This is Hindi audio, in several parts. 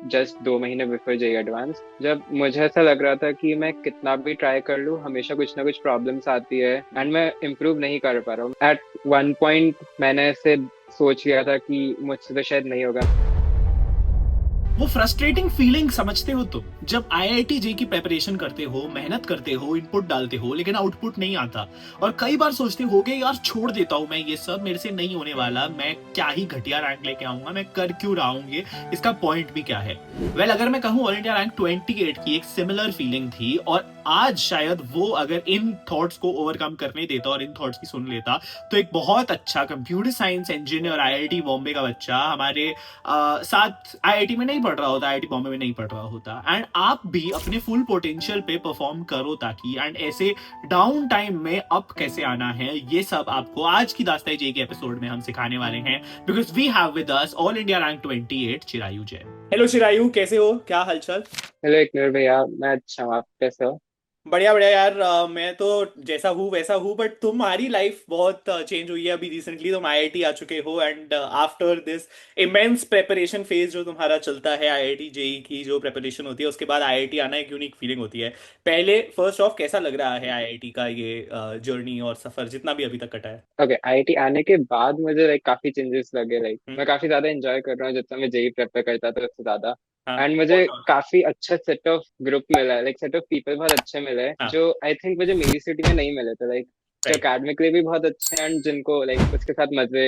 जस्ट 2 महीने बिफोर जेई एडवांस, जब मुझे ऐसा लग रहा था कि मैं कितना भी ट्राई कर लूँ हमेशा कुछ ना कुछ प्रॉब्लम्स आती है एंड मैं इम्प्रूव नहीं कर पा रहा हूँ। एट वन पॉइंट मैंने ऐसे सोच लिया था कि मुझसे तो शायद नहीं होगा। वो फ्रस्ट्रेटिंग फीलिंग समझते हो तुम, जब आईआईटी जे की प्रेपरेशन करते हो, मेहनत करते हो, इनपुट डालते हो, लेकिन आउटपुट नहीं आता और कई बार सोचते हो कि यार छोड़ देता हूं मैं, ये सब मेरे से नहीं होने वाला, मैं क्या ही घटिया रैंक लेके आऊंगा, मैं कर क्यों रहा हूं ये, इसका पॉइंट भी क्या है। अगर मैं कहूं ऑल इंडिया रैंक 28 की एक सिमिलर फीलिंग थी और आज शायद वो अगर इन थॉट्स को ओवरकम करने देता और इन थॉट्स की सुन लेता तो एक बहुत अच्छा computer science engineer IIT Bombay का बच्चा हमारे साथ आईआईटी में नहीं पढ़ रहा होता, आईआईटी बॉम्बे में नहीं पढ़ रहा होता, एंड आप भी अपने फुल पोटेंशियल पे परफॉर्म करो ताकि, एंड ऐसे डाउन टाइम में अप कैसे आना है, ये सब आपको आज की दास्ताई जे के एपिसोड में हम सिखाने वाले हैं। Because we have with us all India rank 28 Chirayu Jain. Hello Chirayu, कैसे हो, क्या हालचाल। हेलो एक मिनट भैया, मैं अच्छा हूँ, आप कैसे हो? बढ़िया बढ़िया यार, मैं तो जैसा हूँ वैसा हूँ, बट तुम्हारी लाइफ बहुत चेंज हुई है। अभी रिसेंटली तुम आईआईटी आ चुके हो and after this immense preparation phase जो तुम्हारा चलता है, आईआईटी जेई की जो प्रेपरेशन होती है उसके बाद आईआईटी आना एक यूनिक फीलिंग होती है। पहले फर्स्ट ऑफ कैसा लग रहा है आईआईटी का ये जर्नी और सफर जितना भी अभी तक कटा है। ओके, आईआईटी आने के बाद मुझे लाइक काफी चेंजेस लगे। लाइक हम्म। मैं काफी ज्यादा एंजॉय कर रहा हूँ जितना मैं जेई प्रेप करता था उससे ज्यादा। हाँ। एंड फॉर मुझे श्योर। काफी अच्छा सेट ऑफ ग्रुप मिला है, लाइक सेट ऑफ पीपल बहुत अच्छे मिले हैं हाँ। जो आई थिंक मुझे मेरी सिटी में नहीं मिले थे। लाइक जो राइट। अकेडमिकली भी बहुत अच्छे हैं एंड जिनको लाइक उसके साथ मजे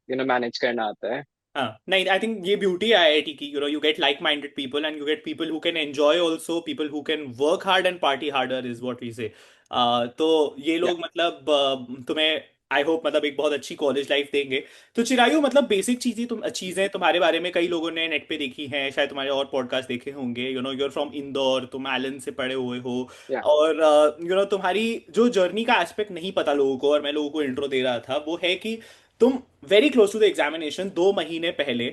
मैनेज करना आता है। हाँ, नहीं, आई थिंक ये ब्यूटी है आईआईटी की, you get like minded people and you get people who can enjoy also, people who can work hard and party harder is what we say. तो ये या लोग मतलब तुम्हें आई होप मतलब एक बहुत अच्छी कॉलेज लाइफ देंगे। तो चिरायु मतलब बेसिक चीजें तुम्हारे बारे में कई लोगों ने नेट पे देखी हैं, शायद तुम्हारे और पॉडकास्ट देखे होंगे। यूर फ्रॉम इंदौर, तुम एलन से पढ़े हुए हो या और तुम्हारी जो जर्नी का एस्पेक्ट नहीं पता लोगों को, और मैं लोगों को इंट्रो दे रहा था, वो है कि तुम very close to the examination 2 महीने पहले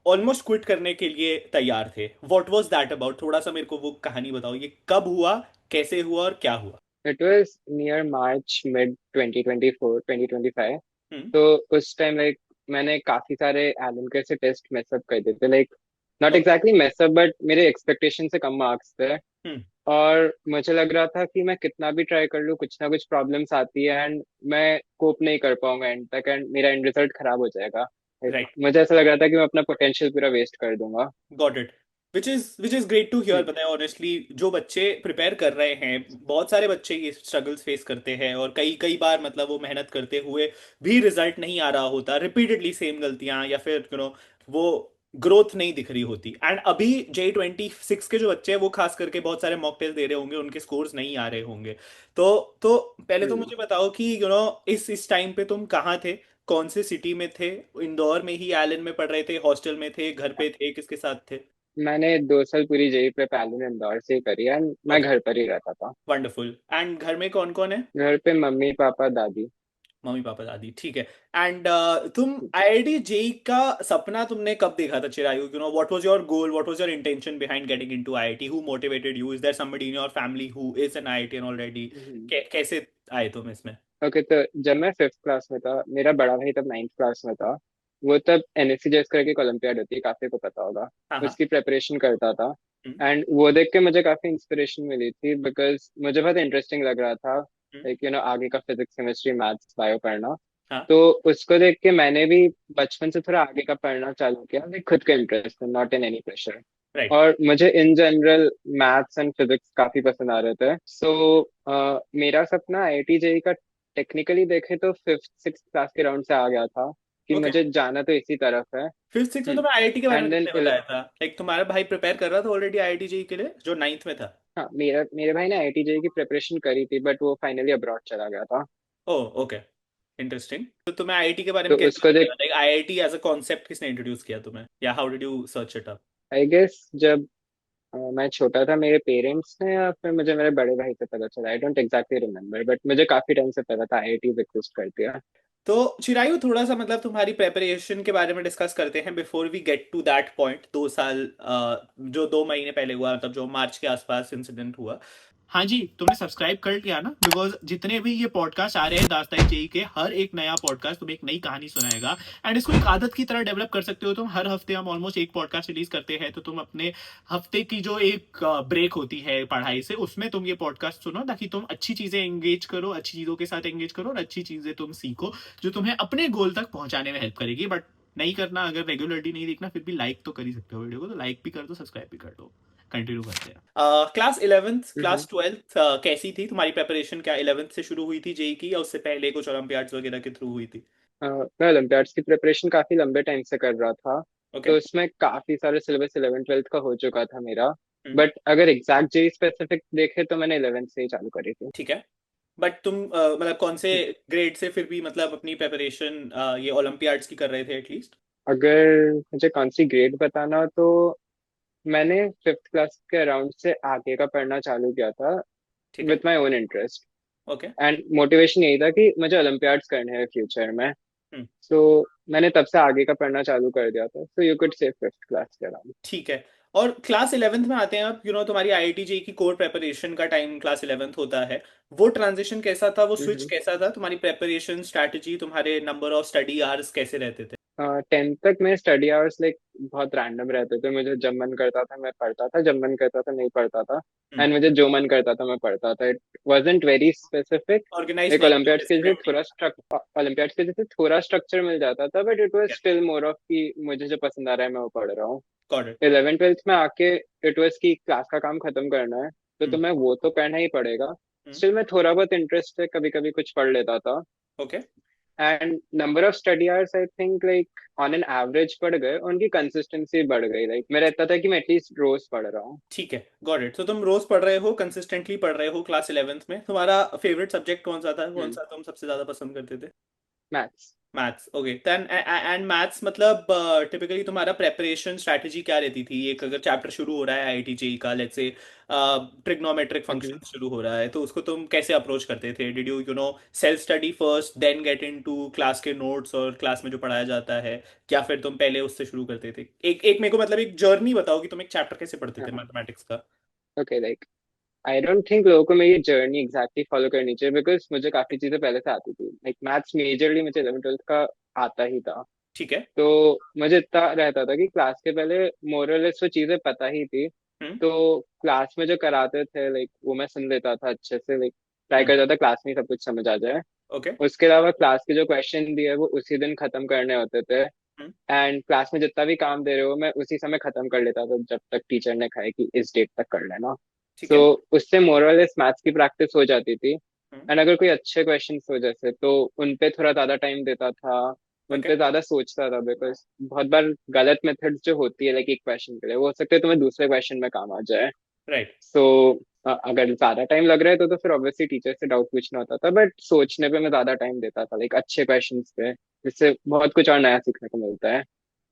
ऑलमोस्ट क्विट करने के लिए तैयार थे। व्हाट वाज दैट अबाउट, थोड़ा सा मेरे को वो कहानी बताओ, ये कब हुआ, कैसे हुआ और क्या हुआ। It was near March mid 2024 2025। हम्म। तो उस टाइम लाइक मैंने काफी सारे एलन के से टेस्ट मेसअप कर दिए थे। Like not okay. Exactly mess up but मेरे एक्सपेक्टेशन से कम मार्क्स थे। हम्म। और मुझे लग रहा था कि मैं कितना भी ट्राई कर लूँ कुछ ना कुछ प्रॉब्लम्स आती है एंड मैं कोप नहीं कर पाऊंगा एंड तक एंड मेरा एंड रिजल्ट खराब हो जाएगा। Like, right. मुझे ऐसा लग रहा था कि मैं अपना पोटेंशियल पूरा वेस्ट कर दूंगा। Got it. Which is great to hear. पता है ऑनेस्टली, जो बच्चे प्रिपेयर कर रहे हैं, बहुत सारे बच्चे ये स्ट्रगल्स फेस करते हैं और कई कई बार मतलब वो मेहनत करते हुए भी रिजल्ट नहीं आ रहा होता, रिपीटेडली सेम गलतियां, या फिर वो ग्रोथ नहीं दिख रही होती। एंड अभी J26 के जो बच्चे हैं वो खास करके बहुत सारे मॉक टेस्ट दे रहे होंगे, उनके स्कोर्स नहीं आ रहे होंगे। तो पहले तो हम्म। मुझे बताओ कि इस टाइम पे तुम कहाँ थे, कौन से सिटी में थे, इंदौर में ही, एलन में पढ़ रहे थे, हॉस्टल में थे, घर पे थे, किसके साथ थे। मैंने 2 साल पूरी जेई प्रेप एलन इंदौर से ही करी एंड मैं ओके। घर पर ही रहता था। वंडरफुल। एंड घर में कौन कौन है। घर पे मम्मी पापा दादी। मम्मी पापा दादी, ठीक है। एंड तुम आईआईटी जेई का सपना तुमने कब देखा था Chirayu, what was your goal, what was your intention behind getting into IIT, who motivated you, is there somebody in your family who is an IITian already. कैसे आए तुम इसमें। ओके, तो जब मैं 5th क्लास में था, मेरा बड़ा भाई तब 9th क्लास में था। वो तब एनएससी जैस करके एक ओलंपियाड होती है, काफी को पता होगा। हाँ हाँ। उसकी प्रेपरेशन करता था। हम्म। एंड वो देख के मुझे काफी इंस्पिरेशन मिली थी बिकॉज मुझे बहुत इंटरेस्टिंग लग रहा था हम्म। लाइक आगे का फिजिक्स केमिस्ट्री मैथ्स बायो पढ़ना। हाँ। तो उसको देख के मैंने भी बचपन से थोड़ा आगे का पढ़ना चालू किया, लाइक खुद का interest, not in any pressure. Right. और मुझे in general maths and physics काफी पसंद आ रहे थे। मेरा सपना आईआईटी जेई का टेक्निकली देखे तो 5th 6th क्लास के राउंड से आ गया था कि ओके। मुझे जाना तो इसी तरफ है। फिफ्थ सिक्स में तुम्हें आईआईटी के बारे में एंड देन किसने बताया था, लाइक तुम्हारा भाई प्रिपेयर कर रहा था ऑलरेडी आईआईटी जेई के लिए जो नाइन्थ में था। हाँ, मेरा मेरे भाई ने आईआईटी जेई की प्रिपरेशन करी थी बट वो फाइनली अब्रॉड चला गया था। Oh okay. इंटरेस्टिंग। तो तुम्हें आईआईटी के बारे तो में कैसे उसको पता देख चला, like IIT as a concept किसने इंट्रोड्यूस किया तुम्हें, या how did you search it up. I guess जब मैं छोटा था मेरे पेरेंट्स ने या फिर मुझे मेरे बड़े भाई से पता चला, I don't exactly remember but मुझे काफी टाइम से पता था आईआईटी एग्जिस्ट करती है। तो चिरायु थोड़ा सा मतलब तुम्हारी प्रेपरेशन के बारे में डिस्कस करते हैं before we get to that point. 2 साल जो 2 महीने पहले हुआ, मतलब जो मार्च के आसपास इंसिडेंट हुआ, हाँ जी, तुमने सब्सक्राइब कर लिया ना, बिकॉज जितने भी ये पॉडकास्ट आ रहे हैं दास्तान जेई के, हर एक नया पॉडकास्ट तुम्हें एक नई कहानी सुनाएगा। एंड इसको एक आदत की तरह डेवलप कर सकते हो तुम। हर हफ्ते हम ऑलमोस्ट एक पॉडकास्ट रिलीज करते हैं, तो तुम अपने हफ्ते की जो एक ब्रेक होती है पढ़ाई से, उसमें तुम ये पॉडकास्ट सुनो, ताकि तुम अच्छी चीजें एंगेज करो, अच्छी चीजों के साथ एंगेज करो, और अच्छी चीजें तुम सीखो जो तुम्हें अपने गोल तक पहुंचाने में हेल्प करेगी। बट नहीं करना, अगर रेगुलरली नहीं देखना, फिर भी लाइक तो कर ही सकते हो वीडियो को, तो लाइक भी कर दो, सब्सक्राइब भी कर दो। कंटिन्यू करते हैं। क्लास 11th हम्म। क्लास 12th कैसी थी तुम्हारी प्रेपरेशन? क्या 11th से शुरू हुई थी जेई की, या उससे पहले कुछ ओलंपियाड्स वगैरह के थ्रू हुई थी? मैं ओलंपियाड्स की प्रिपरेशन काफी लंबे टाइम से कर रहा था, ओके। तो उसमें काफी सारे सिलेबस 11th 12th का हो चुका था मेरा। हम्म। बट अगर एग्जैक्ट जेई स्पेसिफिक देखे तो मैंने 11th से ही चालू करी थी। ठीक है। बट तुम मतलब कौन से ग्रेड से फिर भी मतलब अपनी प्रेपरेशन ये ओलंपियाड्स की कर रहे थे एटलीस्ट? अगर मुझे कौन सी ग्रेड बताना हो तो मैंने 5th क्लास के अराउंड से आगे का पढ़ना चालू किया था, ठीक है। With my own interest. Okay. And motivation यही था कि मुझे ओलंपियाड्स करने हैं फ्यूचर में। हम्म। सो मैंने तब से आगे का पढ़ना चालू कर दिया था, so you could say 5th class के अराउंड। ठीक है। और क्लास 11th में आते हैं आप, तुम्हारी आईआईटी जेई की कोर प्रेपरेशन का टाइम क्लास 11th होता है। वो ट्रांजिशन कैसा था, वो स्विच कैसा था? तुम्हारी प्रेपरेशन स्ट्रैटेजी, तुम्हारे नंबर ऑफ स्टडी आवर्स कैसे रहते थे? 10th तक मेरे स्टडी आवर्स लाइक बहुत रैंडम रहते थे। मुझे जब मन करता था मैं पढ़ता था, जब मन करता था नहीं पढ़ता था। हम्म। एंड मुझे जो मन करता था मैं पढ़ता था। It wasn't very specific. Organise like नहीं था, डिसिप्लिन नहीं ओलंपियाड्स के जैसे थोड़ा स्ट्रक्चर मिल जाता था, बट इट वाज था। स्टिल मोर ऑफ कि मुझे जो पसंद आ रहा है मैं वो पढ़ रहा हूँ। Got it. 11th 12th में आके इट वाज कि क्लास का काम खत्म करना है, तो हम्म। तुम्हें वो तो करना ही पड़ेगा। हम्म। स्टिल मैं थोड़ा बहुत इंटरेस्ट है, कभी कभी कुछ पढ़ लेता था। Okay. And number of study hours I think like on an average बढ़ गए, उनकी कंसिस्टेंसी बढ़ गई। लाइक मेरा इतना था कि मैं एटलीस्ट रोज पढ़ रहा हूँ। ठीक है। Got it. तो तुम रोज पढ़ रहे हो, कंसिस्टेंटली पढ़ रहे हो क्लास 11th में। तुम्हारा फेवरेट सब्जेक्ट कौन सा था, कौन सा तुम सबसे ज्यादा पसंद करते थे? Maths. Maths. Okay. Then and maths मतलब टिपिकली तुम्हारा प्रेपरेशन स्ट्रैटेजी क्या रहती थी? एक अगर चैप्टर शुरू हो रहा है आईआईटी जेई का, लेट्स से ट्रिग्नोमेट्रिक फंक्शन शुरू हो रहा है, तो उसको तुम कैसे अप्रोच करते थे? Did you self study first, then get into class के नोट्स और क्लास में जो पढ़ाया जाता है, या फिर तुम पहले उससे शुरू करते थे? एक एक मेरे को मतलब एक जर्नी बताओ कि तुम एक चैप्टर कैसे पढ़ते थे मैथमेटिक्स का। Okay like I don't think लोगों को मेरी जर्नी एग्जैक्टली फॉलो करनी चाहिए, बिकॉज मुझे काफी चीजें पहले से आती थी। लाइक मैथ्स मेजरली मुझे 11th 12th का आता ही था। ठीक है। तो मुझे इतना रहता था कि क्लास के पहले मोरलेस वो चीजें पता ही थी। हम्म। तो क्लास में जो कराते थे लाइक वो मैं सुन लेता था अच्छे से। लाइक ट्राई हम्म। करता था क्लास में ही सब कुछ समझ आ जाए। ओके। उसके अलावा क्लास के जो क्वेश्चन दिए वो उसी दिन खत्म करने होते थे। हम्म। एंड क्लास में जितना भी काम दे रहे हो मैं उसी समय खत्म कर लेता था, जब तक टीचर ने कहा कि इस डेट तक कर लेना। ठीक सो है। उससे मोरलेस मैथ्स की प्रैक्टिस हो जाती थी। हम्म। एंड अगर कोई अच्छे क्वेश्चन हो जैसे तो उन पे थोड़ा ज्यादा टाइम देता था, उन ओके। पे ज्यादा सोचता था। बिकॉज बहुत बार गलत मेथड्स जो होती है लाइक एक क्वेश्चन के लिए, वो हो सकता है तुम्हें दूसरे क्वेश्चन में काम आ जाए। राइट। सो अगर ज्यादा टाइम लग रहा है तो फिर ऑब्वियसली टीचर से डाउट पूछना होता था, बट सोचने पे मैं ज्यादा टाइम देता था लाइक अच्छे क्वेश्चंस पे, जिससे बहुत कुछ और नया सीखने को मिलता है।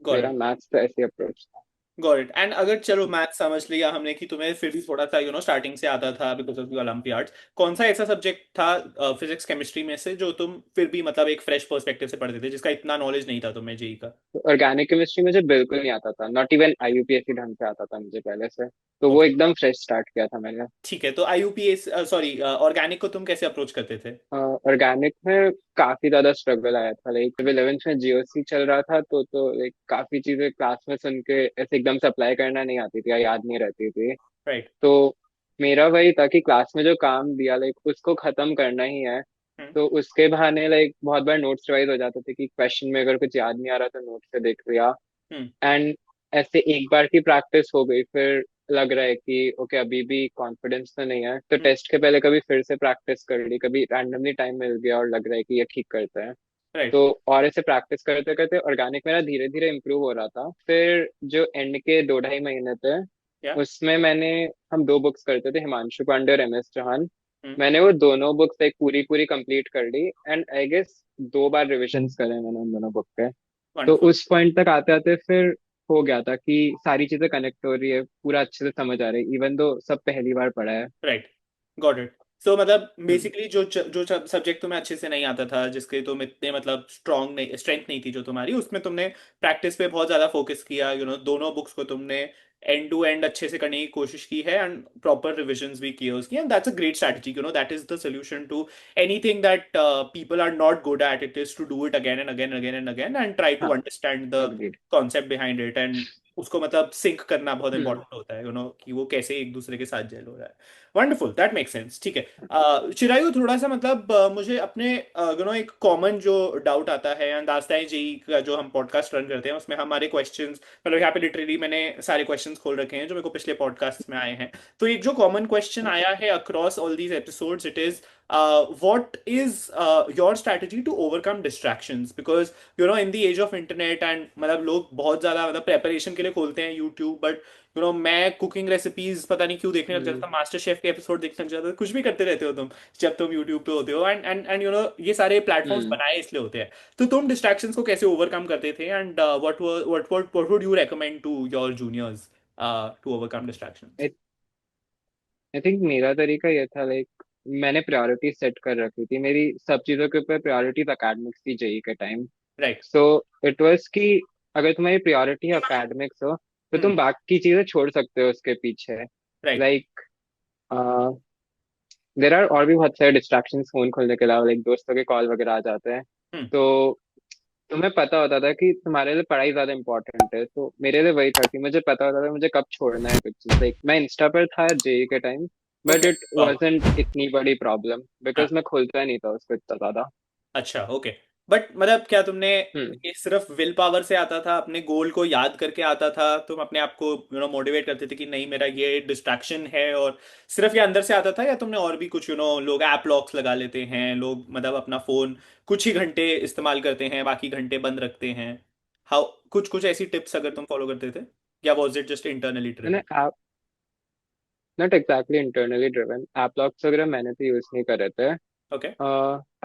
गॉट मेरा इट। मैथ्स तो ऐसी अप्रोच था। Got it. एंड अगर चलो मैथ समझ लिया हमने कि तुम्हें फिर भी थोड़ा सा स्टार्टिंग से आता था बिकॉज ऑफ द ओलंपियाड्स, कौन सा ऐसा सब्जेक्ट था फिजिक्स केमिस्ट्री में से जो तुम फिर भी मतलब एक फ्रेश पर्सपेक्टिव से पढ़ते थे, जिसका इतना नॉलेज नहीं था तुम्हें जेई का? ऑर्गेनिक केमिस्ट्री मुझे बिल्कुल नहीं आता था, नॉट इवन आईयूपीएसी ढंग से आता था मुझे पहले से। तो वो ओके। एकदम फ्रेश स्टार्ट किया था मैंने। ठीक है। तो आईयूपीएस सॉरी ऑर्गेनिक को तुम कैसे अप्रोच करते थे? ऑर्गेनिक में काफी ज्यादा स्ट्रगल आया था। लाइक जब 11th में जीओसी चल रहा था तो लाइक काफी चीजें क्लास में सुन के ऐसे एकदम से अप्लाई करना नहीं आती थी या याद नहीं रहती थी। राइट। तो मेरा वही था कि क्लास में जो काम दिया लाइक उसको खत्म करना ही है। हम्म। तो उसके बहाने लाइक बहुत बार नोट्स रिवाइज हो जाते थे कि क्वेश्चन में अगर कुछ याद नहीं आ रहा तो नोट से देख लिया। हम्म। एंड ऐसे एक बार की प्रैक्टिस हो गई, फिर लग रहा है कि ओके अभी भी कॉन्फिडेंस तो नहीं है, तो हम्म। टेस्ट के पहले कभी फिर से प्रैक्टिस कर ली, कभी रैंडमली टाइम मिल गया और लग रहा है कि ये ठीक करते हैं। राइट। तो और ऐसे प्रैक्टिस करते करते ऑर्गेनिक मेरा धीरे धीरे इम्प्रूव हो रहा था। फिर जो एंड के 2 ढाई महीने थे या। उसमें मैंने हम 2 बुक्स करते थे, हिमांशु पांडे और एमएस चौहान। हम्म। मैंने वो दोनों बुक्स एक पूरी पूरी कंप्लीट कर ली। एंड आई गेस 2 बार रिविजन्स करे मैंने उन दोनों बुक पे। तो वंडरफुल। उस पॉइंट तक आते आते फिर हो गया था कि सारी चीजें कनेक्ट हो रही है, पूरा अच्छे से समझ आ रही है, इवन दो सब पहली बार पढ़ा है। राइट। Got it. सो मतलब हम्म। बेसिकली जो सब्जेक्ट तुम्हें अच्छे से नहीं आता था, जिसके तुम इतने मतलब स्ट्रांग नहीं, स्ट्रेंथ नहीं थी जो तुम्हारी, उसमें तुमने प्रैक्टिस पे बहुत ज्यादा फोकस किया। दोनों बुक्स को तुमने एंड टू एंड अच्छे से करने की कोशिश की है एंड प्रॉपर रिविजन्स भी किए उसकी, and that's a great strategy, you know, that is the solution to anything that people are not good at, it is to do it again and again again and again and try to हाँ, understand the agreed. Concept behind it, and उसको मतलब सिंक करना बहुत हम्म. इंपॉर्टेंट होता है, यू नो, कि वो कैसे एक दूसरे के साथ जेल हो रहा है। Wonderful, that make sense. ठीक है, चिरायु, थोड़ा सा मतलब मुझे अपने यू नो एक कॉमन जो डाउट आता है, अंदाज़ है जेई का जो हम पॉडकास्ट रन करते हैं उसमें हमारे क्वेश्चंस, मतलब यहाँ पे लिटरली मैंने सारे क्वेश्चंस खोल रखे हैं जो मेरे को पिछले पॉडकास्ट में आए हैं। तो एक जो कॉमन क्वेश्चन आया है across all these episodes, it is what is your strategy to overcome distractions, because you know in the age of internet and मतलब लोग बहुत ज्यादा मतलब प्रेपरेशन के लिए खोलते हैं यूट्यूब, बट यू नो मैं कुकिंग रेसिपीज पता नहीं क्यों देखने लग जाता हम्म. था, मास्टर शेफ के एपिसोड देखने लग जाता था, कुछ भी करते रहते हो तुम जब तुम यूट्यूब पे होते हो, एंड यू नो ये सारे प्लेटफॉर्म्स हम्म. बनाए इसलिए होते हैं। तो तुम डिस्ट्रैक्शंस को कैसे ओवरकम करते थे, and what would you recommend to your juniors to overcome distractions? I think मेरा तरीका ये था, लाइक मैंने प्रायोरिटी सेट कर रखी थी, मेरी सब चीज़ों के ऊपर प्रायोरिटीज एकेडमिक्स थी जेई के time. Right. So it was कि अगर तुम्हारी प्रायोरिटी एकेडमिक्स हो तो हम्म। तुम बाकी चीज़ें छोड़ सकते हो उसके पीछे. राइट। लाइक देर आर और भी बहुत सारे डिस्ट्रैक्शंस फोन खोलने के अलावा, लाइक दोस्तों के कॉल वगैरह आ जाते हैं. हम्म। तो तुम्हें पता होता था कि तुम्हारे लिए पढ़ाई ज्यादा इंपॉर्टेंट है, तो मेरे लिए वही था कि मुझे पता होता था मुझे कब छोड़ना है कुछ चीज. लाइक मैं इंस्टा पर था जेई के time, but okay. It wasn't इतनी बड़ी प्रॉब्लम बिकॉज मैं खोलता नहीं था उसको इतना ज्यादा. अच्छा, ओके। बट मतलब क्या तुमने हम्म. ये सिर्फ विल पावर से आता था, अपने गोल को याद करके आता था, तुम अपने आप को यू नो मोटिवेट करते थे कि नहीं मेरा ये डिस्ट्रैक्शन है, और सिर्फ ये अंदर से आता था, या तुमने और भी कुछ, यू नो, लोग ऐप लॉक्स लगा लेते हैं, लोग मतलब अपना फोन कुछ ही घंटे इस्तेमाल करते हैं बाकी घंटे बंद रखते हैं, हाउ, कुछ कुछ ऐसी टिप्स अगर तुम फॉलो करते थे, या वॉज इट जस्ट इंटरनली मैंने driven? App not exactly internally driven app locks वगैरह मैंने तो यूज नहीं करे थे. ओके।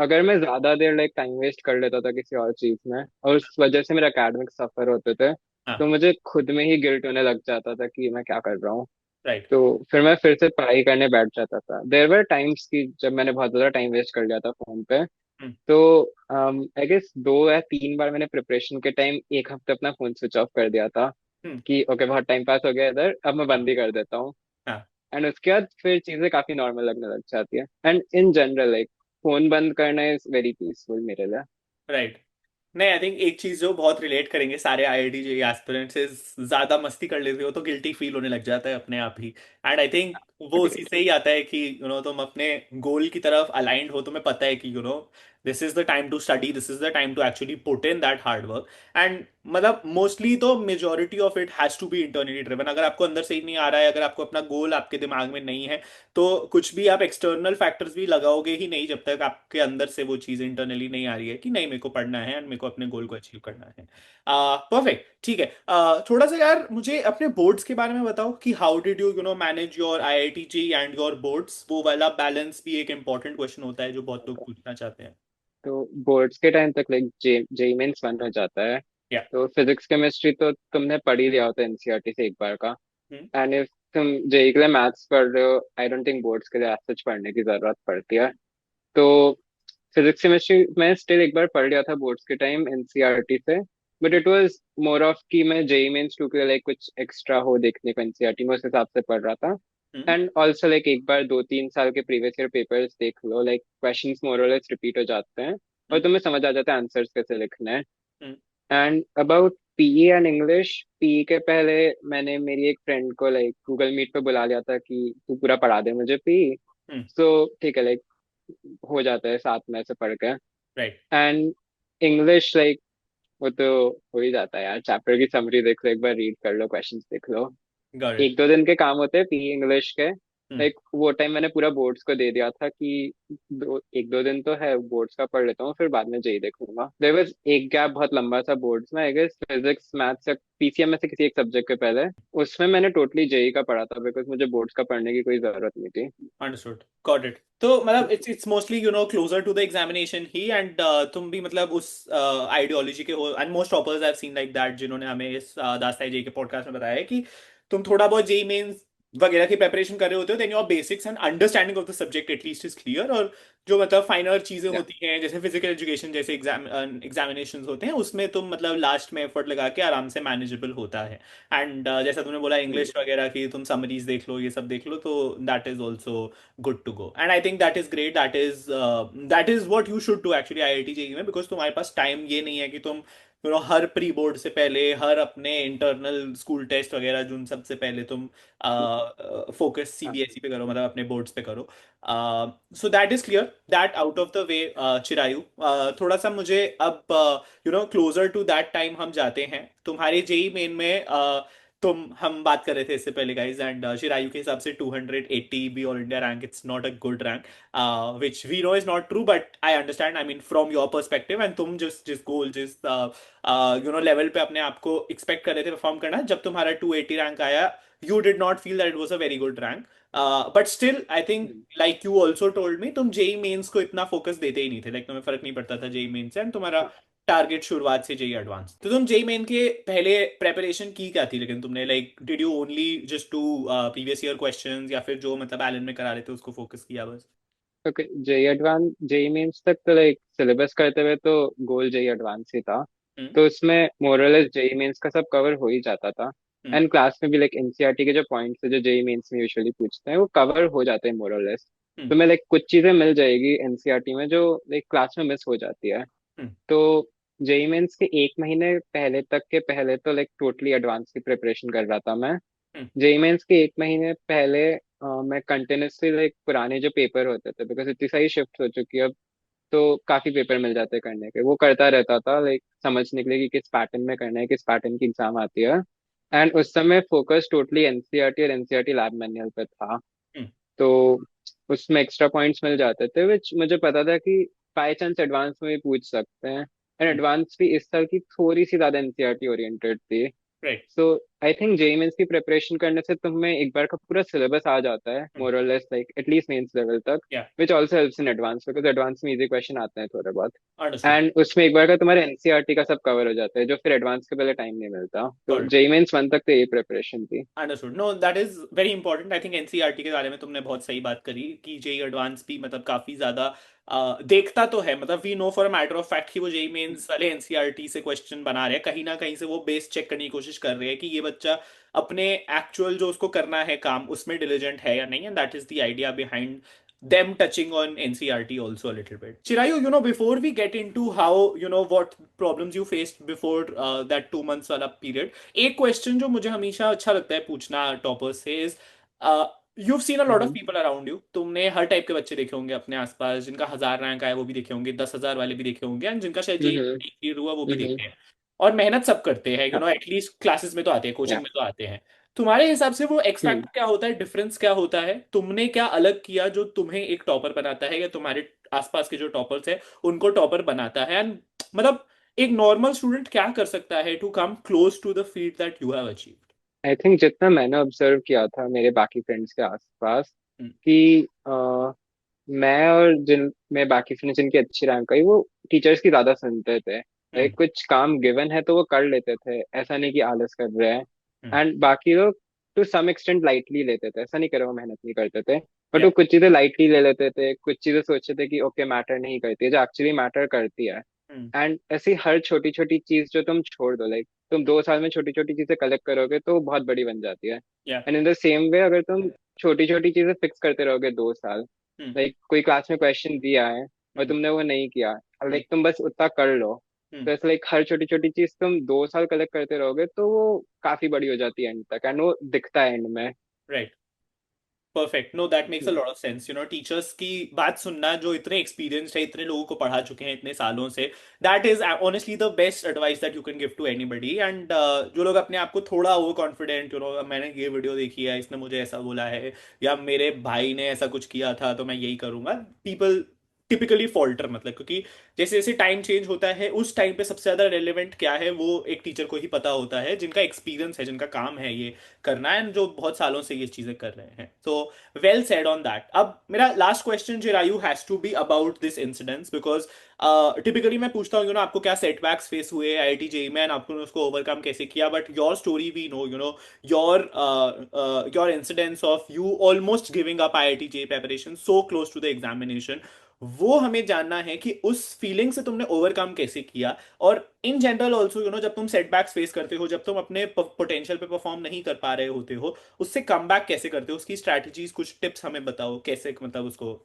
अगर मैं ज्यादा देर लाइक टाइम वेस्ट कर लेता था किसी और चीज में और उस वजह से मेरे एकेडमिक सफर होते थे, तो हाँ। मुझे खुद में ही गिल्ट होने लग जाता था कि मैं क्या कर रहा हूँ. राइट। तो फिर मैं फिर से पढ़ाई करने बैठ जाता था. देयर वर टाइम्स की जब मैंने बहुत ज्यादा टाइम वेस्ट कर लिया था फोन पे. हम्म। तो आई गेस 2 या 3 बार मैंने प्रिपरेशन के टाइम एक हफ्ते अपना फोन स्विच ऑफ कर दिया था हम्म। कि ओके बहुत टाइम पास हो गया इधर, अब मैं हाँ। बंद ही कर देता हूँ. हाँ। एंड उसके बाद फिर चीजें काफी नॉर्मल लगने लग जाती है. And in general like phone बंद करना इज वेरी पीसफुल मेरे लिए. राइट। नहीं, आई थिंक एक चीज जो बहुत रिलेट करेंगे सारे आईआईटी जेई एस्पिरेंट्स से, ज्यादा मस्ती कर लेते हो तो गिल्टी फील होने लग जाता है अपने आप ही, एंड आई थिंक वो उसी Agreed. से ही आता है कि यू नो तुम अपने गोल की तरफ अलाइंड हो, तुम्हें पता है कि you know this is the time to study, this is the time to actually put in that hard work, and मतलब मोस्टली तो majority of it has to be internally driven. अगर आपको अंदर से ही नहीं आ रहा है, अगर आपको अपना गोल आपके दिमाग में नहीं है, तो कुछ भी आप एक्सटर्नल फैक्टर्स भी लगाओगे ही नहीं जब तक आपके अंदर से वो चीज इंटरनली नहीं आ रही है कि नहीं मेरे को पढ़ना है एंड मेरे को अपने गोल को अचीव करना है। परफेक्ट, ठीक है। थोड़ा सा यार मुझे अपने बोर्ड्स के बारे में बताओ कि how did you you know manage your IIT JEE and your boards, वो वाला बैलेंस भी एक इंपॉर्टेंट क्वेश्चन होता है जो बहुत लोग पूछना चाहते हैं। तो बोर्ड्स के टाइम तक लाइक जेई मेंस वन हो जाता है. या। तो फिजिक्स केमिस्ट्री तो तुमने पढ़ ही लिया होता है एनसीईआरटी से एक बार का. हम्म। एंड इफ तुम जेई के लिए मैथ्स पढ़ रहे हो, आई डोंट थिंक बोर्ड्स के लिए आज सच पढ़ने की जरूरत पड़ती है. तो फिजिक्स केमिस्ट्री मैं स्टिल एक बार पढ़ लिया था बोर्ड्स के टाइम एनसीईआरटी से. But it was more of कि मैं जेई मेंस टू के लाइक कुछ एक्स्ट्रा हो देखने को एनसीईआरटी में, उस हिसाब से पढ़ रहा था. हम्म। एंड ऑल्सो लाइक एक बार 2-3 साल के प्रीवियस ईयर पेपर्स देख लो, लाइक क्वेश्चंस मोर और लेस रिपीट हो जाते हैं और हम्म। तुम्हें समझ आ जाता है आंसर्स कैसे लिखने हैं. Hmm. And about PE and English, PE के पहले मैंने मेरी एक फ्रेंड को लाइक गूगल मीट पे बुला लिया था कि तू पूरा पढ़ा दे मुझे पीई. हम्म। सो ठीक है, लाइक हो जाता है साथ में से पढ़ के. राइट। एंड इंग्लिश लाइक वो तो हो ही जाता है यार, चैप्टर की समरी देख लो, एक बार रीड कर लो, क्वेश्चंस देख लो. Got it. 1-2 दिन के काम होते हैं पी इंग्लिश के. हम्म। लाइक वो टाइम मैंने पूरा बोर्ड्स को दे दिया था कि 1-2 दिन तो है बोर्ड्स का पढ़ लेता हूँ, फिर बाद में जेई देखूंगा. देयर वाज एक गैप बहुत लंबा सा बोर्ड्स में, आई गेस फिजिक्स मैथ्स या पीसीएम में से किसी एक सब्जेक्ट के पहले. उसमें मैंने टोटली जेई का पढ़ा था बिकॉज मुझे बोर्ड्स का पढ़ने की कोई जरूरत नहीं थी. Understood, got it. तो मतलब it's mostly you know closer to the examination ही, एंड तुम भी मतलब उस आइडियोलॉजी के हो, and most toppers I have seen like that जिन्होंने हमें इस दास्ताई जी के पॉडकास्ट में बताया है कि तुम थोड़ा बहुत जेई मेंस वगैरह की प्रेपरेशन कर रहे होते हो, then your basics and understanding of the subject at least is clear. और जो मतलब फाइनल चीजें या होती हैं जैसे फिजिकल एजुकेशन जैसे एग्जामिनेशन होते हैं, उसमें तुम मतलब लास्ट में एफर्ट लगा के आराम से मैनेजेबल होता है। एंड जैसा तुमने बोला इंग्लिश वगैरह की तुम समरीज देख लो, ये सब देख लो, तो that is also good to go. And I think that is great, that is what you should do actually IIT JEE में, बिकॉज तुम्हारे पास टाइम ये नहीं है कि तुम हर प्री बोर्ड से पहले, हर अपने इंटरनल स्कूल टेस्ट वगैरह जो, उन सबसे पहले तुम फोकस सीबीएसई पे करो, मतलब अपने बोर्ड्स पे करो। So that is clear, that out of the way. Chirayu, थोड़ा सा मुझे अब क्लोजर टू दैट टाइम हम जाते हैं तुम्हारे जेई मेन में। तुम हम बात कर रहे थे इससे पहले गाइज, एंड चिरायु के हिसाब से 280 be all India rank, it's not a good rank, which we know is not true, but I understand, I mean from your perspective, and तुम जिस गोल जिस लेवल पे अपने आप को एक्सपेक्ट कर रहे थे परफॉर्म करना, जब तुम्हारा 280 रैंक आया, you did not feel that it was a very good rank, but still I think like you also told me तुम जेई मेंस को इतना फोकस देते ही नहीं थे, लाइक तुम्हें फर्क नहीं पड़ता था जेई मेंस से, एंड तुम्हारा टारगेट शुरुआत से जेई एडवांस। तो तुम जेई मेन के पहले प्रेपरेशन की क्या थी, लेकिन तुमने like did you only just to previous year questions, या फिर जो मतलब एलन में करा रहे थे उसको फोकस किया बस? Okay, JEE advance JEE mains तक तो लाइक सिलेबस करते हुए तो गोल जेई एडवांस ही था। हम्म। तो उसमें मोरलेस जेई मेंस का सब कवर हो ही जाता था। हम्म। एंड क्लास में भी लाइक एनसीईआरटी के जो पॉइंट्स है जो जेई मेंस में यूजुअली पूछते हैं वो कवर हो जाते हैं मोरलेस। हम्म। तो मैं लाइक कुछ चीजें मिल जाएगी एनसीईआरटी में जो लाइक क्लास में मिस हो जाती है। हम्म। तो जेई मेंस के एक महीने पहले तक के पहले तो लाइक टोटली एडवांस की प्रिपरेशन कर रहा था मैं। हम्म। जेई मेंस के एक महीने पहले मैं कंटिन्यूसली लाइक पुराने जो पेपर होते थे, बिकॉज इतनी सारी शिफ्ट हो चुकी है अब, तो काफी पेपर मिल जाते हैं करने के, वो करता रहता था लाइक समझने के लिए कि किस पैटर्न में करना है, किस पैटर्न की एग्जाम आती है। एंड उस समय फोकस टोटली एनसीईआरटी और एनसीईआरटी लैब मैनुअल पे था। हम्म। तो उसमें एक्स्ट्रा पॉइंट्स मिल जाते थे विच मुझे पता था कि बाई चांस एडवांस में भी पूछ सकते हैं। And hmm. एडवांस भी इस साल की थोड़ी सी ज्यादा एनसीईआरटी ओरिएंटेड थी। Right. So I think JEE mains की प्रिपरेशन करने से तुम्हें एक बार का पूरा सिलेबस आ जाता है हम्म। मोर और less like at least mains level तक, या which also helps in advance because advance में इजी क्वेश्चन आते हैं थोड़े बहुत। अंडरस्टूड। एंड उसमें एक बार का तुम्हारे एनसीईआरटी का सब कवर हो जाता है जो फिर एडवांस के पहले टाइम नहीं मिलता। तो जेई मेंस वन तक तो यही प्रिपरेशन थी। Understood, no that is very important. I think NCERT के बारे में तुमने बहुत सही बात करी कि जेई एडवांस भी मतलब काफी ज्यादा देखता तो है, मतलब we know for a matter of fact कि वो जेई मेंस वाले एनसीईआरटी से क्वेश्चन बना रहे हैं, कहीं ना कहीं से वो बेस चेक करने की कोशिश कर रहे हैं कि ये बच्चा अपने एक्चुअल जो उसको करना है काम उसमें डिलीजेंट है या नहीं, and that is the idea behind them touching on NCRT also a little bit. Chirayu, before we get into how, what problems you faced before that 2 months wala period, एक क्वेश्चन जो मुझे हमेशा अच्छा लगता है पूछना टॉपर्स से is, you've seen a lot of hmm. people around you, तुमने हर टाइप के बच्चे देखे होंगे अपने आसपास, जिनका 1000 रैंक आया वो भी देखे होंगे, 10,000 वाले भी देखे होंगे, एंड जिनका शायद जेई हम्म। क्लियर हुआ वो भी हम्म। देखे हैं। और मेहनत सब करते हैं, या एटलीस्ट क्लासेस में तो आते हैं, या कोचिंग में तो आते हैं। तुम्हारे हिसाब से वो एक्स हम्म फैक्टर क्या होता है, डिफरेंस क्या होता है, तुमने क्या अलग किया जो तुम्हें एक टॉपर बनाता है, या तुम्हारे आसपास के जो टॉपर्स है उनको टॉपर बनाता है, एंड मतलब एक नॉर्मल स्टूडेंट क्या कर सकता है to come close to the field that you have achieved? I think जितना मैंने ऑब्जर्व किया था मेरे बाकी फ्रेंड्स के आसपास हम्म। कि मैं और जिन में बाकी फ्रेंड्स जिनकी अच्छी रैंक आई वो टीचर्स की ज्यादा सुनते थे। हम्म। लाइक कुछ काम गिवन है तो वो कर लेते थे, ऐसा नहीं कि आलस कर रहे हैं। हम्म। एंड बाकी लोग टू सम एक्सटेंट लाइटली लेते थे, ऐसा नहीं करे वो मेहनत नहीं करते थे, बट या। वो कुछ चीजें लाइटली ले लेते थे, कुछ चीजें सोचते थे कि ओके मैटर नहीं करती है जो एक्चुअली मैटर करती है। हम्म। एंड ऐसी हर छोटी छोटी चीज जो तुम छोड़ दो, लाइक तुम 2 साल में छोटी छोटी चीजें कलेक्ट करोगे तो वो बहुत बड़ी बन जाती है। या। And in the same way अगर तुम छोटी छोटी चीजें फिक्स करते रहोगे 2 साल, हम्म। लाइक कोई क्लास में क्वेश्चन दिया है और हम्म। तुमने वो नहीं किया, हम्म। लाइक तुम बस उतना कर लो, हम्म। तो ऐसे लाइक हर छोटी छोटी चीज तुम 2 साल कलेक्ट करते रहोगे तो वो काफी बड़ी हो जाती है एंड तक, एंड वो दिखता है एंड में। Right. Perfect, know that makes a lot of sense. Teachers की बात सुनना जो इतने एक्सपीरियंस्ड है, इतने लोगों को पढ़ा चुके हैं इतने सालों से, that is honestly the best advice that you can give to anybody. And जो लोग अपने आप को थोड़ा ओवर कॉन्फिडेंट, मैंने ये वीडियो देखी है, इसने मुझे ऐसा बोला है, या मेरे भाई ने ऐसा कुछ किया था तो मैं यही करूंगा, पीपल टिपिकली फॉल्टर, मतलब क्योंकि जैसे जैसे टाइम चेंज होता है उस टाइम पे सबसे ज्यादा रेलेवेंट क्या है वो एक टीचर को ही पता होता है, जिनका एक्सपीरियंस है, जिनका काम है ये करना है, जो बहुत सालों से ये चीजें कर रहे हैं। तो वेल सेड ऑन दैट। अब मेरा last question Chirayu has to be about this incidence, because typically मैं पूछता हूँ आपको क्या सेटबैक्स फेस हुए आईआईटी जेईई में, and आपने उसको ओवरकम कैसे किया, but your story we know, your your incidence of you almost giving up IIT JEE preparation so close to the examination, वो हमें जानना है कि उस फीलिंग से तुमने ओवरकम कैसे किया। और इन जनरल ऑल्सो जब तुम सेटबैक्स फेस करते हो, जब तुम अपने पोटेंशियल पे परफॉर्म नहीं कर पा रहे होते हो, उससे कम बैक कैसे करते हो, उसकी स्ट्रैटेजीज कुछ टिप्स हमें बताओ कैसे, मतलब उसको।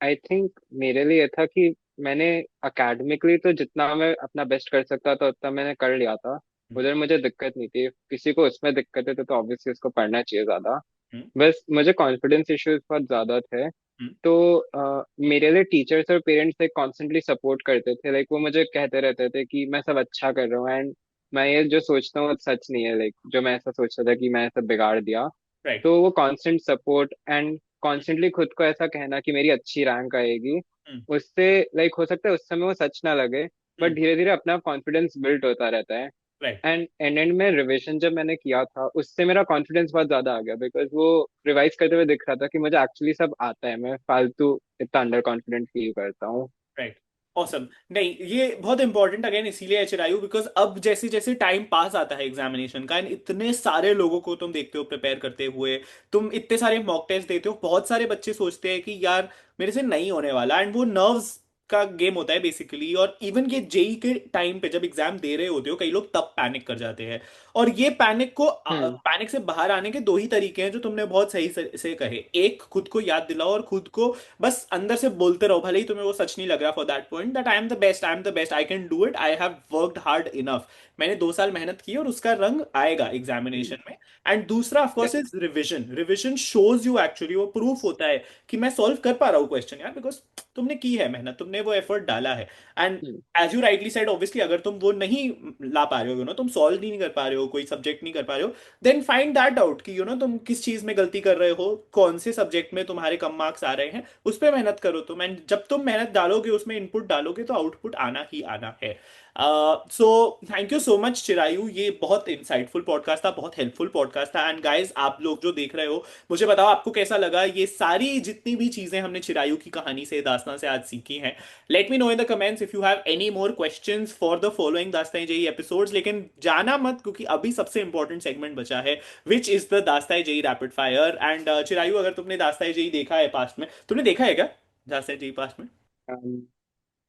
आई थिंक मेरे लिए था कि मैंने अकेडमिकली तो जितना मैं अपना बेस्ट कर सकता था उतना मैंने कर लिया था। हम्म। उधर मुझे दिक्कत नहीं थी, किसी को उसमें दिक्कत है तो ऑब्वियसली उसको पढ़ना चाहिए ज्यादा। हम्म। बस मुझे कॉन्फिडेंस इश्यूज बहुत ज्यादा थे। हम्म। तो मेरे लिए टीचर्स और पेरेंट्स लाइक कॉन्स्टेंटली सपोर्ट करते थे, लाइक वो मुझे कहते रहते थे कि मैं सब अच्छा कर रहा हूँ, एंड मैं ये जो सोचता हूँ वो सच नहीं है, लाइक जो मैं ऐसा सोचता था कि मैं सब बिगाड़ दिया। राइट। तो वो कांस्टेंट सपोर्ट एंड कॉन्स्टेंटली खुद को ऐसा कहना कि मेरी अच्छी रैंक आएगी, हम्म। उससे लाइक हो सकता है उस समय वो सच ना लगे, बट हम्म। धीरे धीरे अपना कॉन्फिडेंस बिल्ड होता रहता है। राइट। एंड में रिविजन जब मैंने किया था उससे मेरा कॉन्फिडेंस बहुत ज्यादा आ गया, बिकॉज वो रिवाइज करते हुए दिख रहा था कि मुझे एक्चुअली सब आता है, मैं फालतू इतना अंडर कॉन्फिडेंट फील करता हूँ। राइट। ऑसम। नहीं, ये बहुत इंपॉर्टेंट अगेन इसीलिए है चिरायू, बिकॉज अब जैसे जैसे टाइम पास आता है एग्जामिनेशन का, एंड इतने सारे लोगों को तुम देखते हो प्रिपेयर करते हुए, तुम इतने सारे मॉक टेस्ट देते हो, बहुत सारे बच्चे सोचते हैं कि यार मेरे से नहीं होने वाला, एंड वो नर्व्स का गेम होता है बेसिकली। और इवन ये जेई के टाइम पे जब एग्जाम दे रहे होते हो कई लोग तब पैनिक कर जाते हैं। और ये हम्म। पैनिक से बाहर आने के दो ही तरीके हैं जो तुमने बहुत सही से कहे। एक, खुद को याद दिलाओ और खुद को बस अंदर से बोलते रहो, भले ही तुम्हें वो सच नहीं लग रहा for that point, that I am the best, I am the best, I can do it, I have worked hard enough, मैंने 2 साल मेहनत की और उसका रंग आएगा हम्म। एग्जामिनेशन में। एंड दूसरा of course is revision. Revision shows you actually, वो प्रूफ होता है कि मैं सॉल्व कर पा रहा हूँ क्वेश्चन यार, बिकॉज तुमने की है मेहनत, तुमने वो एफर्ट डाला है। And hmm. As you rightly said, obviously अगर तुम वो नहीं ला पा रहे हो, तुम सॉल्व नहीं कर पा रहे हो, कोई सब्जेक्ट नहीं कर पा रहे हो, देन फाइंड दैट आउट कि तुम किस चीज में गलती कर रहे हो, कौन से सब्जेक्ट में तुम्हारे कम मार्क्स आ रहे हैं, उस पर मेहनत करो तुम। एंड जब तुम मेहनत डालोगे, उसमें इनपुट डालोगे, तो आउटपुट आना ही आना है। So thank you so much Chirayu, ये बहुत इंसाइटफुल पॉडकास्ट था, बहुत हेल्पफुल पॉडकास्ट था। एंड गाइज, आप लोग जो देख रहे हो, मुझे बताओ आपको कैसा लगा ये सारी जितनी भी चीजें हमने चिरायू की कहानी से, दास्तान से आज सीखी हैं। Let me know in the comments if you have any more questions for the following दास्तान जेई एपिसोड्स। लेकिन जाना मत, क्योंकि अभी सबसे इंपॉर्टेंट सेगमेंट बचा है, which is the Dastaan JEE rapid fire. And Chirayu, अगर तुमने दास्तान जेई देखा है पास्ट में, तुमने देखा है क्या दास्तान जेई पास्ट में?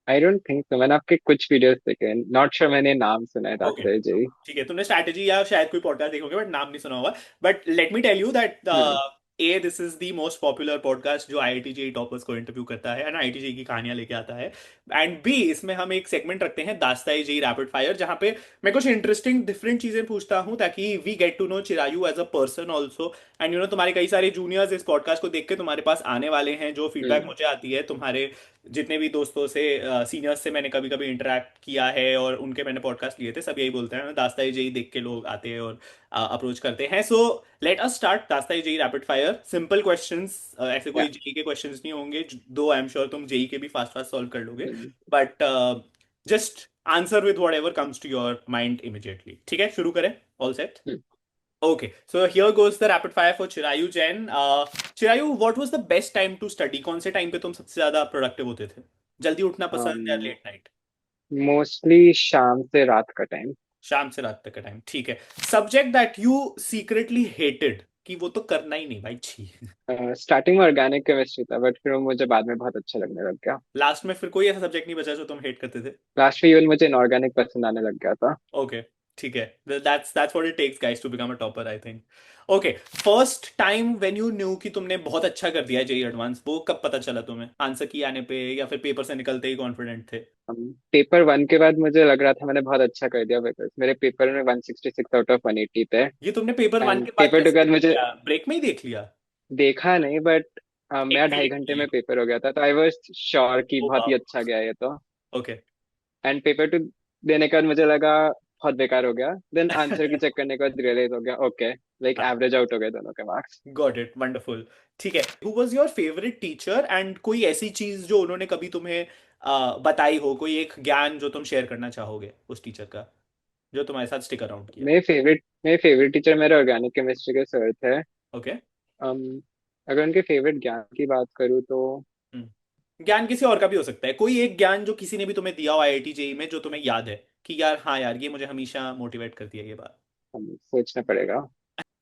आई डोंट थिंक तो, मैंने आपके कुछ वीडियोस देखे, नॉट श्योर मैंने नाम सुना है ओके, दास्तान जी। ठीक है, तुमने स्ट्रैटेजी या शायद कोई पॉडकास्ट देखोगे बट नाम नहीं सुना होगा। But let me tell you that hmm. Uh, this is the most popular podcast जो आईआईटी जेई टॉपर्स को इंटरव्यू करता है एंड आईआईटी जेई की कहानियां लेके आता है। एंड बी, इसमें हम एक सेगमेंट रखते हैं दास्तान जेई रैपिड फायर, जहां पे मैं कुछ इंटरेस्टिंग डिफरेंट चीजें पूछता हूं, ताकि we get to know Chirayu as a person also. And तुम्हारे कई सारे जूनियर्स इस पॉडकास्ट को देख के तुम्हारे पास आने वाले हैं, जो फीडबैक हम्म। मुझे आती है तुम्हारे जितने भी दोस्तों से, सीनियर्स से मैंने कभी कभी इंटरेक्ट किया है और उनके मैंने पॉडकास्ट लिए थे, सब यही बोलते हैं दास्तान जेई देख के लोग आते हैं और अप्रोच करते हैं। So let us start Dastaan JEE rapid fire, simple questions, ऐसे कोई या। जेई के क्वेश्चंस नहीं होंगे, दो आई एम श्योर तुम जेई के भी फास्ट फास्ट सॉल्व कर लोगे, but just answer with whatever comes to your mind immediately. ठीक है, शुरू करें? All set? Okay, so here goes the rapid fire for Chirayu Jain. Chirayu, what was the best time to study? कौन से टाइम पे तुम सबसे ज्यादा प्रोडक्टिव होते थे? जल्दी उठना पसंद या लेट नाइट? मोस्टली शाम से रात का टाइम। शाम से रात तक का टाइम, ठीक है। Subject that you secretly hated, कि वो तो करना ही नहीं भाई, छी। स्टार्टिंग में ऑर्गेनिक केमिस्ट्री था, बट फिर वो मुझे बाद में बहुत अच्छा लगने लग गया। लास्ट में फिर कोई ऐसा सब्जेक्ट नहीं बचा जो तुम हेट करते थे? लास्ट में इवन मुझे इनऑर्गेनिक पसंद आने लग गया था। ओके, ठीक है, that's what it takes guys to become a topper, I think. Okay, first time when you knew कि तुमने बहुत अच्छा कर दिया जेई एडवांस, वो कब पता चला तुम्हें? आंसर की आने पे या फिर पेपर से निकलते ही कॉन्फिडेंट थे? पेपर वन के बाद मुझे लग रहा था मैंने बहुत अच्छा कर दिया, बिकॉज मेरे पेपर में 166 आउट ऑफ 180 थे। ये तुमने पेपर वन एंड के बाद पेपर टू के कैसे बाद देख मुझे लिया, ब्रेक में ही देख लिया? देखा नहीं, बट मेरा एक 2.5 घंटे फीलिंग में पेपर हो गया था, तो आई वॉज श्योर कि ओ बहुत ही वाह। अच्छा गया ये तो। ओके। एंड पेपर टू देने के बाद मुझे लगा बहुत बेकार हो गया, देन आंसर की चेक करने के बाद रियलाइज हो गया ओके, लाइक एवरेज आउट हो गए दोनों के मार्क्स। Got it, wonderful. ठीक है, who was your favourite teacher and कोई ऐसी चीज जो उन्होंने कभी तुम्हें बताई हो, कोई एक ज्ञान जो तुम शेयर करना चाहोगे उस टीचर का, जो तुम्हारे साथ स्टिक अराउंड किया। मेरे फेवरेट टीचर मेरे ऑर्गेनिक केमिस्ट्री के सर थे। ओके। um, अगर उनके फेवरेट ज्ञान की बात करूँ तो ज्ञान किसी और का भी हो सकता है, कोई एक ज्ञान जो किसी ने भी तुम्हें दिया हो आईआईटी जेई में, जो तुम्हें याद है कि यार हाँ यार ये मुझे हमेशा मोटिवेट करती है ये बात। हम सोचना पड़ेगा।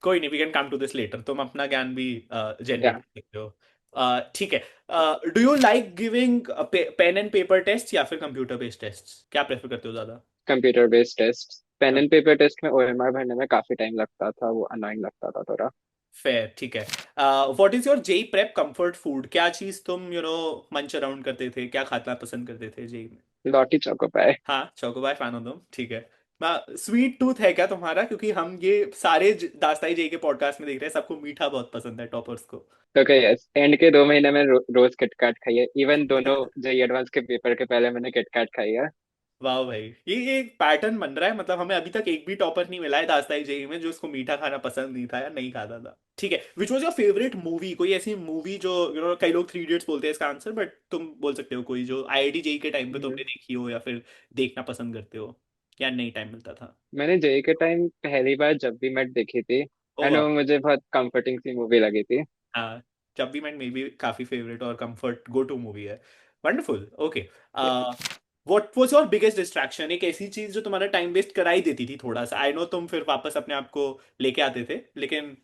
कोई नहीं, we can come to this later, तुम अपना ज्ञान भी जनरेट या कर सकते हो। ठीक है। Do you like giving pen and paper test या फिर कंप्यूटर बेस्ड टेस्ट, क्या प्रेफर करते हो ज्यादा? Computer based test. Pen and paper test में ओएमआर भरने में काफी टाइम लगता था, वो अनोइंग लगता था थोड़ा। फेयर, ठीक है। What is your JEE prep comfort food, क्या चीज तुम मंच अराउंड करते थे, क्या खाना पसंद करते थे जेई में? लॉटी चौको पाए। हाँ, चोकोबार फैन हो तुम, ठीक है। स्वीट टूथ है क्या तुम्हारा, क्योंकि हम ये सारे दास्ताई जेई के पॉडकास्ट में देख रहे हैं, सबको मीठा बहुत पसंद है टॉपर्स को। ओके यस, एंड के 2 महीने में रोज किटकैट खाई है, इवन दोनों जो एडवांस के पेपर के पहले मैंने किटकैट खाई है। वाह भाई, ये एक पैटर्न बन रहा है, मतलब हमें अभी तक एक भी टॉपर नहीं मिला है दास्ताई जेई में जो उसको मीठा खाना पसंद नहीं था या नहीं खाता था। ठीक है, which was your favourite movie, कोई ऐसी मूवी जो कई लोग थ्री इडियट्स बोलते हैं इसका आंसर, बट तुम बोल सकते हो कोई जो आईआईटी जेई के टाइम पे हम्म, तुमने देखी हो या फिर देखना पसंद करते हो, या नहीं टाइम मिलता था? मैंने जेई के टाइम पहली बार जब भी मेट देखी थी, ओ एंड वो मुझे बहुत कंफर्टिंग सी मूवी लगी थी। हाँ, जब भी मैं मे बी काफी फेवरेट और कंफर्ट गो टू मूवी है। Wonderful, okay. Yes. What was your biggest distraction, एक ऐसी चीज जो तुम्हारा टाइम वेस्ट करा ही देती थी थोड़ा सा, आई नो तुम फिर वापस अपने आप को लेके आते थे, लेकिन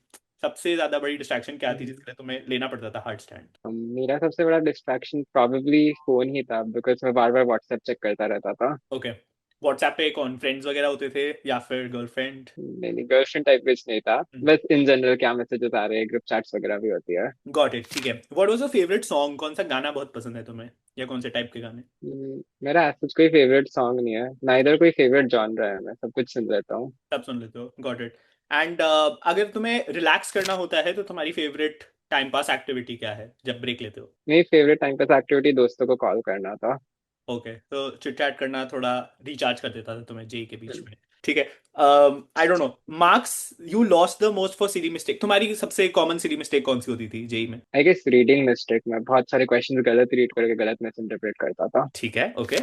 सबसे ज्यादा बड़ी डिस्ट्रैक्शन क्या थी हम्म, जिसके लिए तुम्हें लेना पड़ता था हार्ड स्टैंड? मेरा सबसे बड़ा डिस्ट्रैक्शन प्रोबेबली फोन ही था, बिकॉज मैं बार बार व्हाट्सएप चेक करता रहता था। ओके। व्हाट्सएप पे कौन फ्रेंड्स वगैरह होते थे या फिर गर्लफ्रेंड? नहीं नहीं, गर्लफ्रेंड टाइप कुछ नहीं था, बस इन जनरल क्या मैसेजेस आ रहे हैं, ग्रुप चैट्स वगैरह भी होती है। गॉट इट, ठीक है। What was your favourite song, कौन सा गाना बहुत पसंद है तुम्हें, या कौन से टाइप के गाने? मेरा ऐसा कोई फेवरेट सॉन्ग नहीं है, ना इधर कोई फेवरेट जॉनर है, मैं सब कुछ सुन लेता हूँ। सब सुन लेते हो, गॉट इट। एंड अगर तुम्हें रिलैक्स करना होता है तो तुम्हारी फेवरेट टाइम पास एक्टिविटी क्या है जब ब्रेक लेते हो? मेरी फेवरेट टाइम पास एक्टिविटी दोस्तों को कॉल करना था। ओके, तो चिट चैट करना थोड़ा रिचार्ज कर देता था तुम्हें जेई के बीच में, ठीक है। I don't know, marks you lost the most for silly mistake, तुम्हारी सबसे कॉमन सिली मिस्टेक कौन सी होती थी जेई में? आई गेस रीडिंग मिस्टेक में बहुत सारे क्वेश्चंस गलत रीड करके गलत मिस इंटरप्रेट करता था। ठीक है, okay.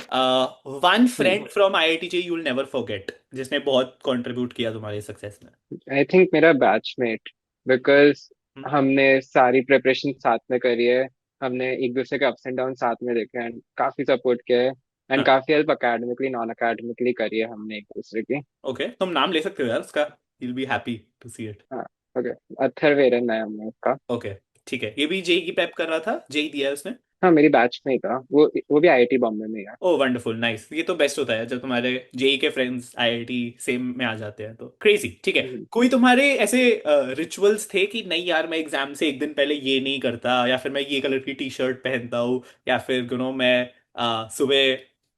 One friend from IIT JEE you will never forget, जिसने बहुत कंट्रीब्यूट किया तुम्हारे सक्सेस में। आई थिंक मेरा बैचमेट, बिकॉज हमने सारी प्रिपरेशन साथ में करी है, हमने एक दूसरे के अप्स एंड डाउन साथ में देखे हैं, काफी सपोर्ट किया है, एंड हाँ, काफी हेल्प अकेडमिकली नॉन अकेडमिकली करी है हमने एक दूसरे की। ओके, तुम नाम ले सकते हो यार उसका, will be happy to see it. हाँ, ओके, अथर्वेरन है हमने उसका। ओके, ठीक है, ये भी जेई की प्रेप कर रहा था, जेई दिया है उसने? हाँ, मेरी बैच में ही था वो भी आईआईटी बॉम्बे में ही है। ओह वंडरफुल, नाइस, ये तो बेस्ट होता है जब तुम्हारे जेई के फ्रेंड्स आईआईटी सेम में आ जाते हैं, तो क्रेजी। ठीक है, हम्म। कोई तुम्हारे ऐसे रिचुअल्स थे कि नहीं यार मैं एग्जाम से एक दिन पहले ये नहीं करता, या फिर मैं ये कलर की टी शर्ट पहनता हूँ, या फिर मैं सुबह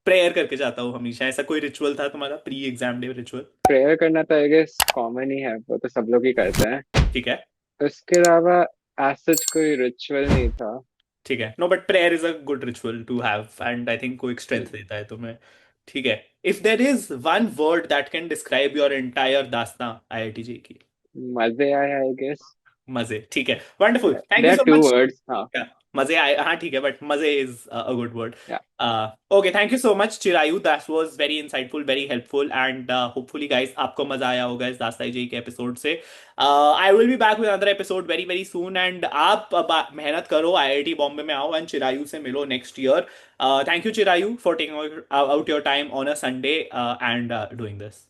प्रेयर करके जाता हूँ हमेशा, ऐसा कोई रिचुअल था तुम्हारा pre exam day ritual? Prayer करना तो आई गेस कॉमन ही है, वो तो सब लोग ही करते हैं। ठीक है, उसके अलावा एज सच कोई रिचुअल नहीं था। ठीक है, no but prayer is a good ritual to have, and I think कोई स्ट्रेंथ देता है तुम्हें। ठीक है, if there is one word that can describe your entire दास्तां आईआईटी जी की? मजे आए आई गेस। मजे, ठीक है, wonderful, thank they you are so too much. Words, हाँ। मजे आए, हाँ ठीक है, बट मजे इज अ गुड वर्ड। या okay, thank you so much Chirayu, that was very insightful, very helpful, and hopefully guys आपको मजा आया होगा इस दास्ताई जी के एपिसोड से। I will be back with another episode very very soon, and आप मेहनत करो, आईआईटी बॉम्बे में आओ एंड चिरायु से मिलो next year. Thank you Chirayu for taking out your time on a Sunday and doing this.